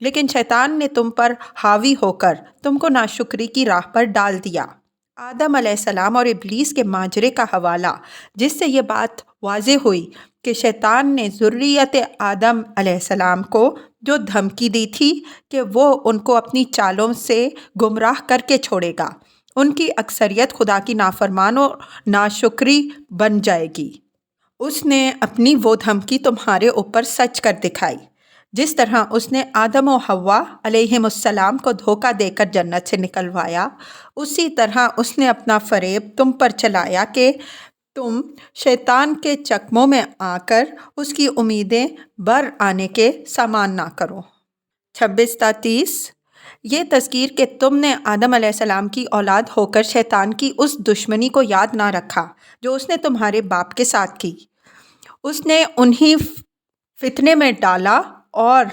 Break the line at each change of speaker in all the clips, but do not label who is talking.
لیکن شیطان نے تم پر حاوی ہو کر تم کو ناشکری کی راہ پر ڈال دیا۔ آدم علیہ السلام اور ابلیس کے ماجرے کا حوالہ، جس سے یہ بات واضح ہوئی کہ شیطان نے ذریت آدم علیہ السلام کو جو دھمکی دی تھی کہ وہ ان کو اپنی چالوں سے گمراہ کر کے چھوڑے گا، ان کی اکثریت خدا کی نافرمان اور ناشکری بن جائے گی۔ اس نے اپنی وہ دھمکی تمہارے اوپر سچ کر دکھائی۔ جس طرح اس نے آدم و حوا علیہم السلام کو دھوکہ دے کر جنت سے نکلوایا، اسی طرح اس نے اپنا فریب تم پر چلایا کہ تم شیطان کے چکموں میں آ کر اس کی امیدیں بر آنے کے سامان نہ کرو۔ 26 تا 30 یہ تذکیر کہ تم نے آدم علیہ السلام کی اولاد ہو کر شیطان کی اس دشمنی کو یاد نہ رکھا جو اس نے تمہارے باپ کے ساتھ کی۔ اس نے انہی فتنے میں ڈالا اور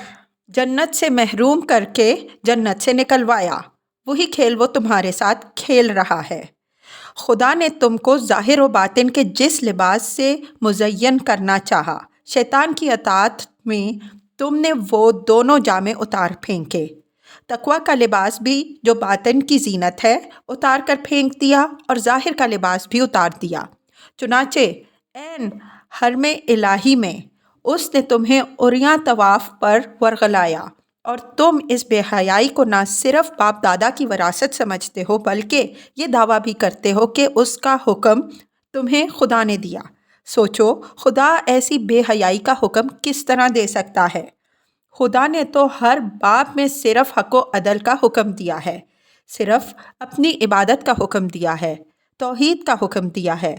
جنت سے محروم کر کے جنت سے نکلوایا۔ وہی کھیل وہ تمہارے ساتھ کھیل رہا ہے۔ خدا نے تم کو ظاہر و باطن کے جس لباس سے مزین کرنا چاہا، شیطان کی اطاعت میں تم نے وہ دونوں جامے اتار پھینکے۔ تقویٰ کا لباس بھی جو باطن کی زینت ہے اتار کر پھینک دیا، اور ظاہر کا لباس بھی اتار دیا۔ چنانچہ عین حرم الہی میں اس نے تمہیں عریاں طواف پر ورغلایا، اور تم اس بے حیائی کو نہ صرف باپ دادا کی وراثت سمجھتے ہو بلکہ یہ دعویٰ بھی کرتے ہو کہ اس کا حکم تمہیں خدا نے دیا۔ سوچو، خدا ایسی بے حیائی کا حکم کس طرح دے سکتا ہے؟ خدا نے تو ہر باب میں صرف حق و عدل کا حکم دیا ہے، صرف اپنی عبادت کا حکم دیا ہے، توحید کا حکم دیا ہے۔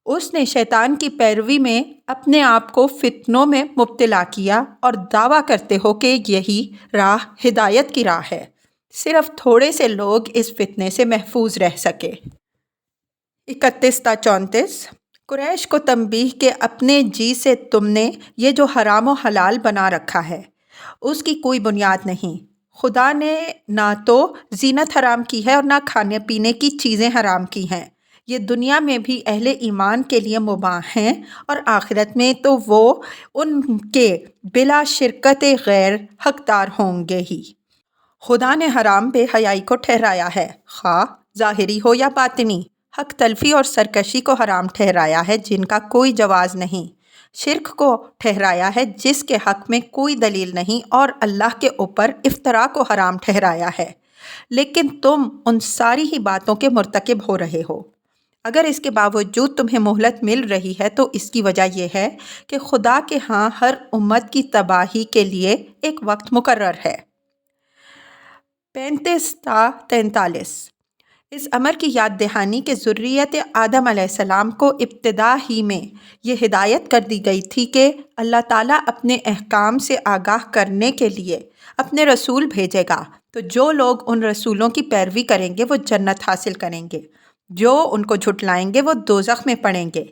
اس نے شیطان کی پیروی میں اپنے آپ کو فتنوں میں مبتلا کیا، اور دعویٰ کرتے ہو کہ یہی راہ ہدایت کی راہ ہے۔ صرف تھوڑے سے لوگ اس فتنے سے محفوظ رہ سکے۔ 31 تا 34 قریش کو تنبیہ کہ اپنے جی سے تم نے یہ جو حرام و حلال بنا رکھا ہے اس کی کوئی بنیاد نہیں۔ خدا نے نہ تو زینت حرام کی ہے اور نہ کھانے پینے کی چیزیں حرام کی ہیں۔ یہ دنیا میں بھی اہل ایمان کے لیے مباح ہیں، اور آخرت میں تو وہ ان کے بلا شرکت غیر حقدار ہوں گے ہی۔ خدا نے حرام بے حیائی کو ٹھہرایا ہے، خواہ ظاہری ہو یا باطنی۔ حق تلفی اور سرکشی کو حرام ٹھہرایا ہے جن کا کوئی جواز نہیں۔ شرک کو ٹھہرایا ہے جس کے حق میں کوئی دلیل نہیں، اور اللہ کے اوپر افتراء کو حرام ٹھہرایا ہے۔ لیکن تم ان ساری ہی باتوں کے مرتکب ہو رہے ہو۔ اگر اس کے باوجود تمہیں مہلت مل رہی ہے تو اس کی وجہ یہ ہے کہ خدا کے ہاں ہر امت کی تباہی کے لیے ایک وقت مقرر ہے۔ 35 تا 43 اس امر کی یاد دہانی کہ ذریت آدم علیہ السلام کو ابتدا ہی میں یہ ہدایت کر دی گئی تھی کہ اللہ تعالیٰ اپنے احکام سے آگاہ کرنے کے لیے اپنے رسول بھیجے گا، تو جو لوگ ان رسولوں کی پیروی کریں گے وہ جنت حاصل کریں گے، جو ان کو جھٹلائیں گے وہ دوزخ میں پڑیں گے۔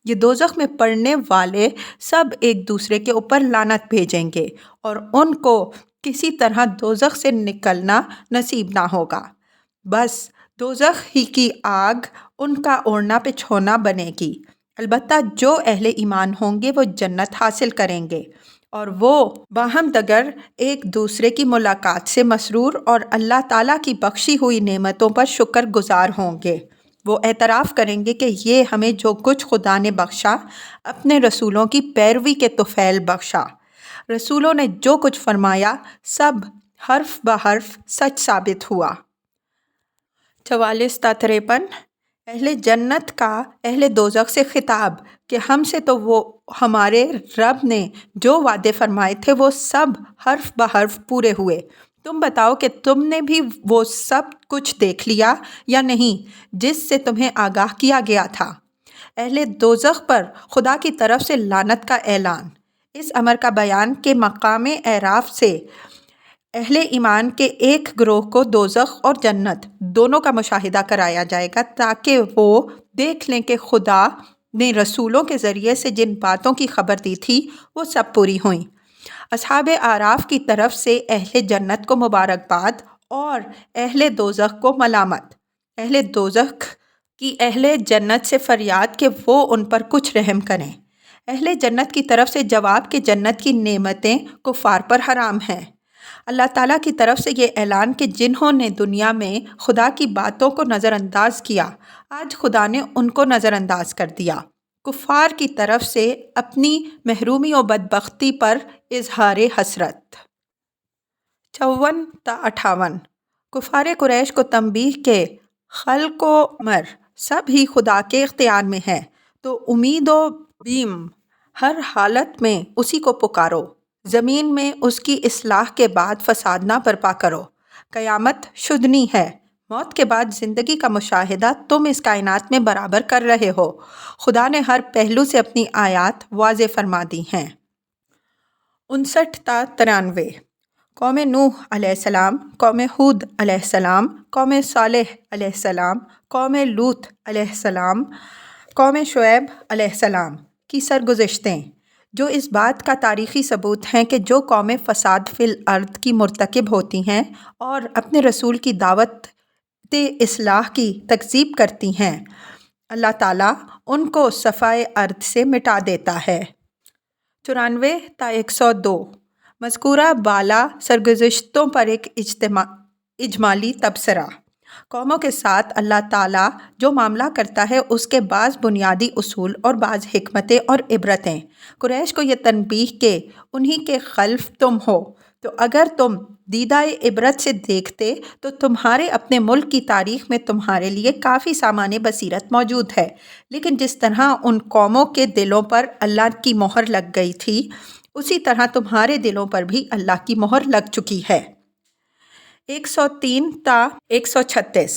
یہ دوزخ میں پڑنے والے سب ایک دوسرے کے اوپر لعنت بھیجیں گے، اور ان کو کسی طرح دوزخ سے نکلنا نصیب نہ ہوگا، بس دوزخ ہی کی آگ ان کا اوڑھنا بچھونا بنے گی۔ البتہ جو اہل ایمان ہوں گے وہ جنت حاصل کریں گے، اور وہ باہم دگر ایک دوسرے کی ملاقات سے مسرور اور اللہ تعالیٰ کی بخشی ہوئی نعمتوں پر شکر گزار ہوں گے۔ وہ اعتراف کریں گے کہ یہ ہمیں جو کچھ خدا نے بخشا اپنے رسولوں کی پیروی کے طفیل بخشا۔ رسولوں نے جو کچھ فرمایا سب حرف بحرف سچ ثابت ہوا۔ 44 تا 53 اہل جنت کا اہل دوزخ سے خطاب کہ ہم سے تو وہ ہمارے رب نے جو وعدے فرمائے تھے وہ سب حرف بحرف پورے ہوئے۔ تم بتاؤ کہ تم نے بھی وہ سب کچھ دیکھ لیا یا نہیں جس سے تمہیں آگاہ کیا گیا تھا۔ اہل دوزخ پر خدا کی طرف سے لعنت کا اعلان۔ اس امر کا بیان کہ مقام اعراف سے اہل ایمان کے ایک گروہ کو دوزخ اور جنت دونوں کا مشاہدہ کرایا جائے گا تاکہ وہ دیکھ لیں کہ خدا نے رسولوں کے ذریعے سے جن باتوں کی خبر دی تھی وہ سب پوری ہوئیں۔ اصحاب اعراف کی طرف سے اہل جنت کو مبارکباد اور اہل دوزخ کو ملامت۔ اہل دوزخ کی اہل جنت سے فریاد کہ وہ ان پر کچھ رحم کریں۔ اہل جنت کی طرف سے جواب کہ جنت کی نعمتیں کفار پر حرام ہیں۔ اللہ تعالیٰ کی طرف سے یہ اعلان کہ جنہوں نے دنیا میں خدا کی باتوں کو نظر انداز کیا، آج خدا نے ان کو نظر انداز کر دیا۔ کفار کی طرف سے اپنی محرومی و بدبختی پر اظہار حسرت۔ 54 تا 58 کفار قریش کو تنبیہ کہ خلق و امر سب ہی خدا کے اختیار میں ہے، تو امید و بیم ہر حالت میں اسی کو پکارو۔ زمین میں اس کی اصلاح کے بعد فساد نہ برپا کرو۔ قیامت شدنی ہے، موت کے بعد زندگی کا مشاہدہ تم اس کائنات میں برابر کر رہے ہو۔ خدا نے ہر پہلو سے اپنی آیات واضح فرما دی ہیں۔ 59 تا 93 قوم نوح علیہ السلام، قوم ہود علیہ السلام، قوم صالح علیہ السلام، قوم لوط علیہ السلام، قوم شعیب علیہ السلام کی سرگزشتیں، جو اس بات کا تاریخی ثبوت ہیں کہ جو قومیں فساد فی الارض کی مرتکب ہوتی ہیں اور اپنے رسول کی دعوت اصلاح کی تکذیب کرتی ہیں، اللہ تعالیٰ ان کو صفائے ارض سے مٹا دیتا ہے۔ 94 تا 102 مذکورہ بالا سرگزشتوں پر ایک اجمالی تبصرہ۔ قوموں کے ساتھ اللہ تعالیٰ جو معاملہ کرتا ہے اس کے بعض بنیادی اصول اور بعض حکمتیں اور عبرتیں۔ قریش کو یہ تنبیہ کہ انہی کے خلف تم ہو، تو اگر تم دیدہ عبرت سے دیکھتے تو تمہارے اپنے ملک کی تاریخ میں تمہارے لیے کافی سامان بصیرت موجود ہے، لیکن جس طرح ان قوموں کے دلوں پر اللہ کی مہر لگ گئی تھی، اسی طرح تمہارے دلوں پر بھی اللہ کی مہر لگ چکی ہے۔ 103 تا 136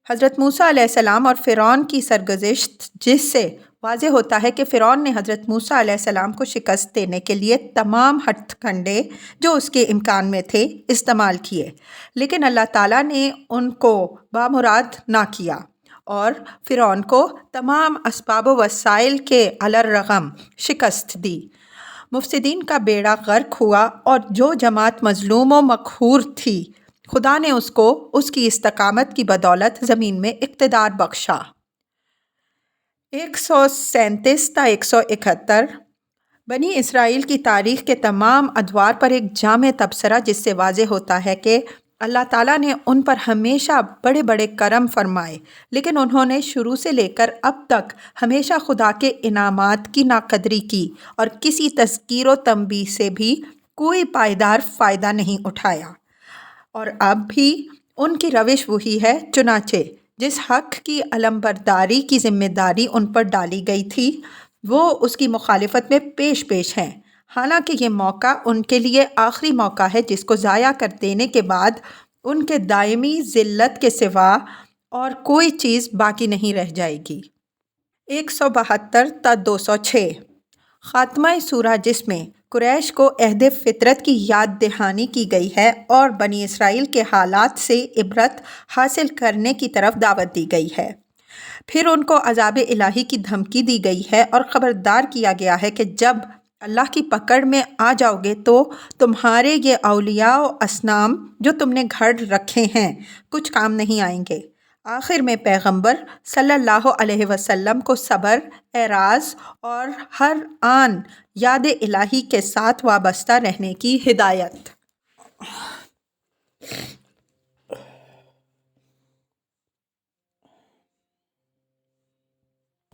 حضرت موسیٰ علیہ السلام اور فرعون کی سرگزشت، جس سے واضح ہوتا ہے کہ فرعون نے حضرت موسیٰ علیہ السلام کو شکست دینے کے لیے تمام ہتھ کنڈے جو اس کے امکان میں تھے استعمال کیے، لیکن اللہ تعالیٰ نے ان کو بامراد نہ کیا اور فرعون کو تمام اسباب و وسائل کے علی الرغم شکست دی۔ مفسدین کا بیڑا غرق ہوا اور جو جماعت مظلوم و مقہور تھی، خدا نے اس کو اس کی استقامت کی بدولت زمین میں اقتدار بخشا۔ 137 تا 171 بنی اسرائیل کی تاریخ کے تمام ادوار پر ایک جامع تبصرہ، جس سے واضح ہوتا ہے کہ اللہ تعالیٰ نے ان پر ہمیشہ بڑے بڑے کرم فرمائے، لیکن انہوں نے شروع سے لے کر اب تک ہمیشہ خدا کے انعامات کی ناقدری کی اور کسی تذکیر و تنبیہ سے بھی کوئی پائیدار فائدہ نہیں اٹھایا، اور اب بھی ان کی روش وہی ہے۔ چنانچہ جس حق کی علمبرداری کی ذمہ داری ان پر ڈالی گئی تھی، وہ اس کی مخالفت میں پیش ہیں، حالانکہ یہ موقع ان کے لیے آخری موقع ہے جس کو ضائع کر دینے کے بعد ان کے دائمی ذلت کے سوا اور کوئی چیز باقی نہیں رہ جائے گی۔ 172 تا 206 خاتمہ سورہ، جس میں قریش کو عہد فطرت کی یاد دہانی کی گئی ہے اور بنی اسرائیل کے حالات سے عبرت حاصل کرنے کی طرف دعوت دی گئی ہے۔ پھر ان کو عذاب الہی کی دھمکی دی گئی ہے اور خبردار کیا گیا ہے کہ جب اللہ کی پکڑ میں آ جاؤ گے تو تمہارے یہ اولیاء و اصنام جو تم نے گھڑ رکھے ہیں کچھ کام نہیں آئیں گے۔ آخر میں پیغمبر صلی اللہ علیہ وسلم کو صبر، اعراض اور ہر آن یاد الہی کے ساتھ وابستہ رہنے کی ہدایت۔